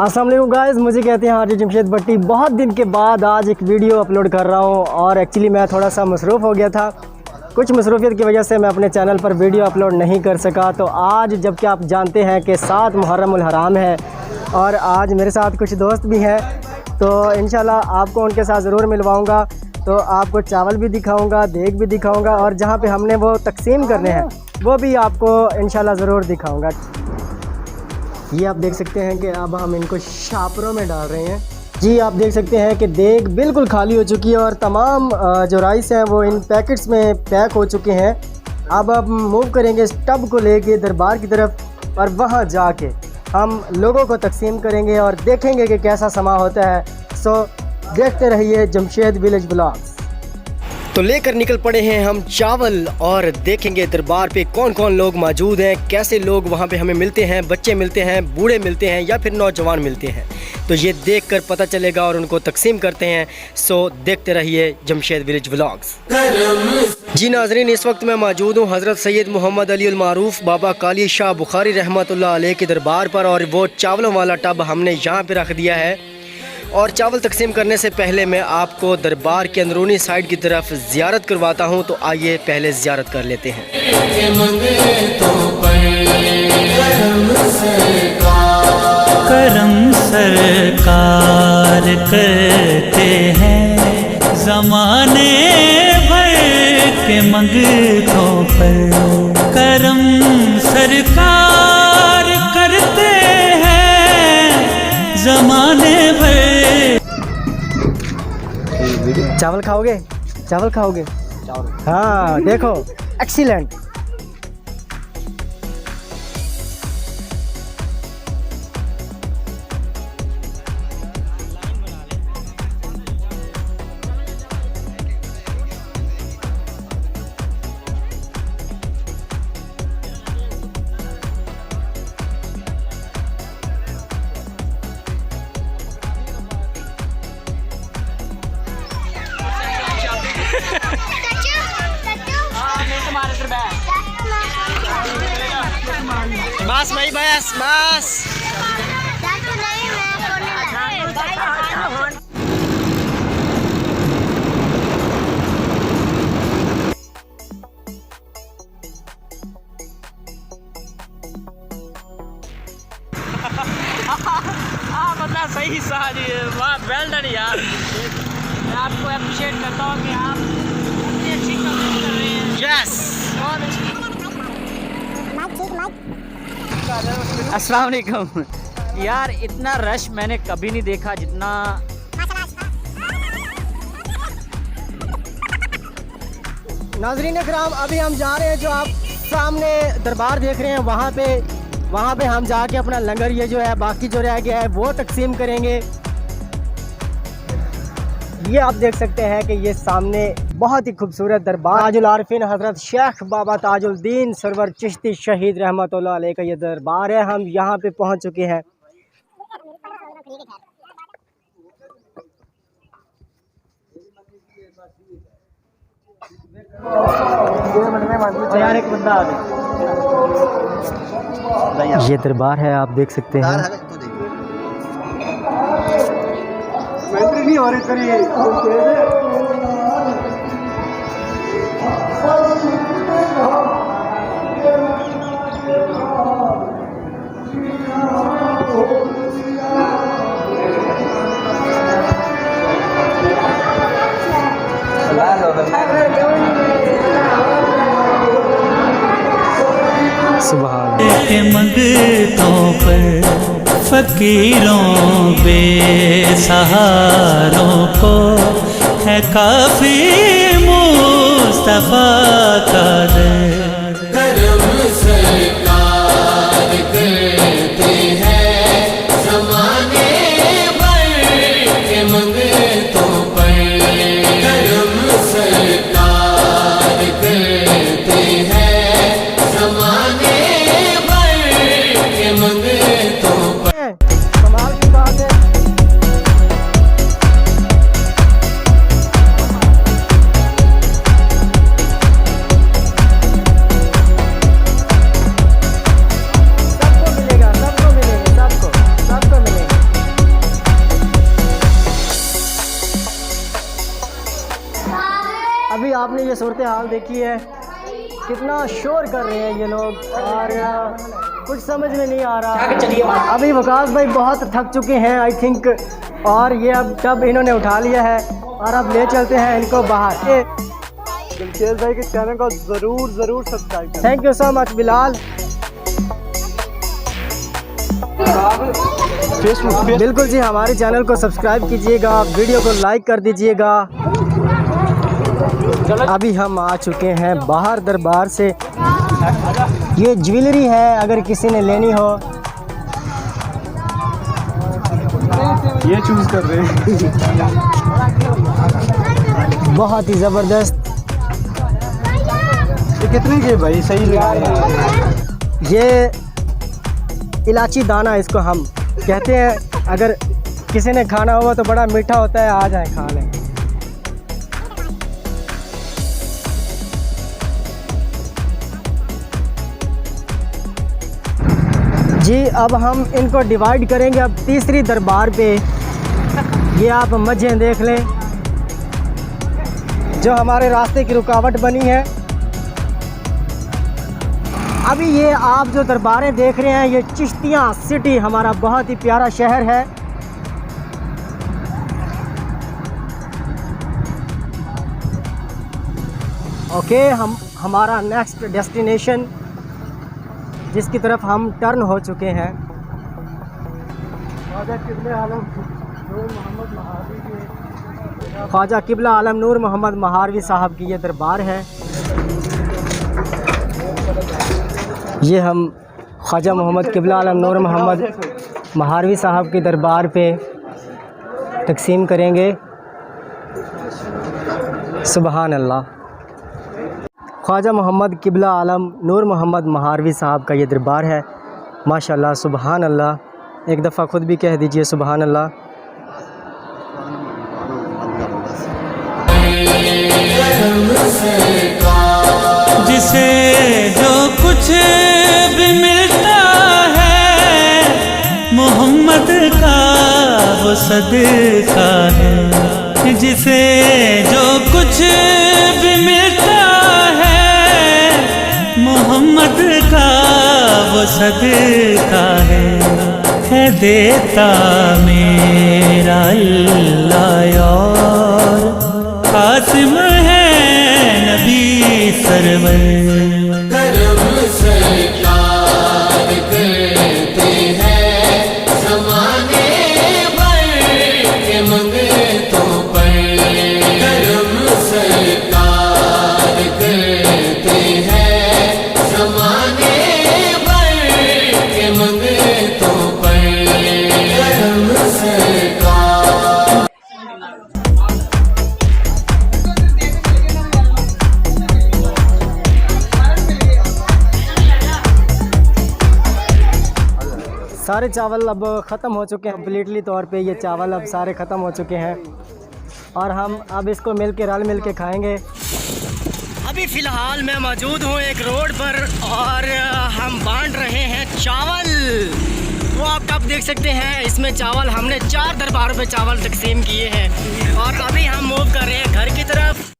अस्सलाम वालेकुम गाइस, मुझे कहते हैं हाजी जमशेद भट्टी। बहुत दिन के बाद आज एक वीडियो अपलोड कर रहा हूं और एक्चुअली मैं थोड़ा सा मसरूफ़ हो गया था। कुछ मसरूफियत की वजह से मैं अपने चैनल पर वीडियो अपलोड नहीं कर सका। तो आज जबकि आप जानते हैं कि 7 मुहर्रम उल हराम है और आज मेरे साथ कुछ दोस्त भी हैं, तो इंशाल्लाह आपको उनके साथ ज़रूर मिलवाऊँगा। तो आपको चावल भी दिखाऊँगा, देग भी दिखाऊँगा और जहाँ पर हमने वो तकसीम करने हैं वो भी आपको इंशाल्लाह ज़रूर दिखाऊँगा। ये आप देख सकते हैं कि अब हम इनको शापरों में डाल रहे हैं। जी आप देख सकते हैं कि देग बिल्कुल खाली हो चुकी है और तमाम जो राइस हैं वो इन पैकेट्स में पैक हो चुके हैं। अब मूव करेंगे इस टब को लेके दरबार की तरफ और वहाँ जाके हम लोगों को तकसीम करेंगे और देखेंगे कि कैसा समा होता है। सो देखते रहिए जमशेद विलेज ब्लॉग्स। तो लेकर निकल पड़े हैं हम चावल और देखेंगे दरबार पे कौन कौन लोग मौजूद हैं, कैसे लोग वहाँ पे हमें मिलते हैं, बच्चे मिलते हैं, बूढ़े मिलते हैं या फिर नौजवान मिलते हैं। तो ये देखकर पता चलेगा और उनको तकसीम करते हैं। सो देखते रहिए जमशेद विलेज व्लॉग्स। जी नाजरीन, इस वक्त मैं मौजूद हूँ हज़रत सैयद मोहम्मद अली अल मारूफ बाबा काली शाह बुखारी रहमतुल्लाह अलैह के दरबार पर और वो चावलों वाला टब हमने यहाँ पर रख दिया है। और चावल तकसीम करने से पहले मैं आपको दरबार के अंदरूनी साइड की तरफ ज़ियारत करवाता हूं। तो आइए पहले ज़ियारत कर लेते हैं। करम सरकार करते हैं ज़माने भर के मंगतों पर। करम सरकार करते हैं ज़माने भर। चावल खाओगे? चावल खाओगे? हाँ देखो, एक्सीलेंट। बस भाई बस बस। मतलब सही सहा जी, वाह वेल डन यार। मैं आपको अप्रिशिएट करता हूँ कि आप इतनी अच्छी कमेंट कर रहे हैं। यस। अस्सलाम वालेकुम यार, इतना रश मैंने कभी नहीं देखा जितना। नाजरीन इकराम, अभी हम जा रहे हैं, जो आप सामने दरबार देख रहे हैं वहाँ पे हम जाके अपना लंगर ये जो है बाकी जो रह गया है वो तकसीम करेंगे। ये आप देख सकते हैं कि ये सामने बहुत ही खूबसूरत दरबार ताजुल आरिफीन हज़रत शेख बाबा ताजुद्दीन सरवर चिश्ती शहीद रहमतुल्लाह अलैह का ये दरबार है। हम यहाँ पे पहुँच चुके हैं। यार एक बंदा आ गया। ये दरबार है, आप देख सकते हैं। के मंगतों पर फकीरों बेसहारों को है काफी मुस्तफा का दर। करम सरकार करते हैं ज़माने भर के मंगतों पर। करम सरकार करते हैं ज़माने कमाल की बात है। आपने ये सूरत हाल देखी है, कितना शोर कर रहे हैं ये लोग और कुछ समझ में नहीं आ रहा। अभी वकास भाई बहुत थक चुके हैं आई थिंक, और ये अब टब इन्होंने उठा लिया है और अब ले चलते हैं इनको बाहर। जमशेद भाई के चैनल को ज़रूर सब्सक्राइब करें। Thank you so much Bilal. Facebook बिल्कुल जी, हमारे चैनल को सब्सक्राइब कीजिएगा, वीडियो को लाइक कर दीजिएगा। अभी हम आ चुके हैं बाहर दरबार से। ये ज्वेलरी है, अगर किसी ने लेनी हो ये चूज कर रहे हैं। बहुत ही ज़बरदस्त। ये कितने के भाई सही लगा रहे हैं? ये इलायची दाना इसको हम कहते हैं, अगर किसी ने खाना होगा तो बड़ा मीठा होता है, आ जाए खा लें। जी अब हम इनको डिवाइड करेंगे अब तीसरी दरबार पे। ये आप मजें देख लें जो हमारे रास्ते की रुकावट बनी है। अभी ये आप जो दरबारें देख रहे हैं, ये चिश्तियाँ सिटी हमारा बहुत ही प्यारा शहर है। ओके, हमारा नेक्स्ट डेस्टिनेशन जिसकी तरफ हम टर्न हो चुके हैं, ख्वाजा किबला आलम नूर मोहम्मद महारवी साहब की ये दरबार है। ये हम ख्वाजा मोहम्मद किबला आलम नूर मोहम्मद महारवी साहब के दरबार पे तकसीम करेंगे। सुबहान अल्लाह। ख्वाजा मोहम्मद किबला आलम नूर मोहम्मद महारवी साहब का ये दरबार है। माशाल्लाह, सुबहान अल्लाह। एक दफ़ा ख़ुद भी कह दीजिए सुबहान अल्लाह। जिसे जो कुछ भी मिलता है मोहम्मद का वो सदका है। जिसे जो कुछ भी मिलता है मोहम्मद का वो सदका है देता मेरा अल्लाह और कासिम है नबी सरवर। करम सरकार करते हैं ज़माने भर के मंगतों पर। करम सरकार करते हैं ज़माने भर के मंगतों पर। करम सरकार। सारे चावल अब ख़त्म हो चुके हैं कम्प्लीटली तौर पे। ये चावल अब सारे ख़त्म हो चुके हैं और हम अब इसको रल मिल के खाएँगे। अभी फ़िलहाल मैं मौजूद हूँ एक रोड पर और हम बांट रहे हैं चावल। वो आप टब देख सकते हैं, इसमें चावल हमने 4 दरबारों पे चावल तकसीम किए हैं और अभी हम मूव कर रहे हैं घर की तरफ।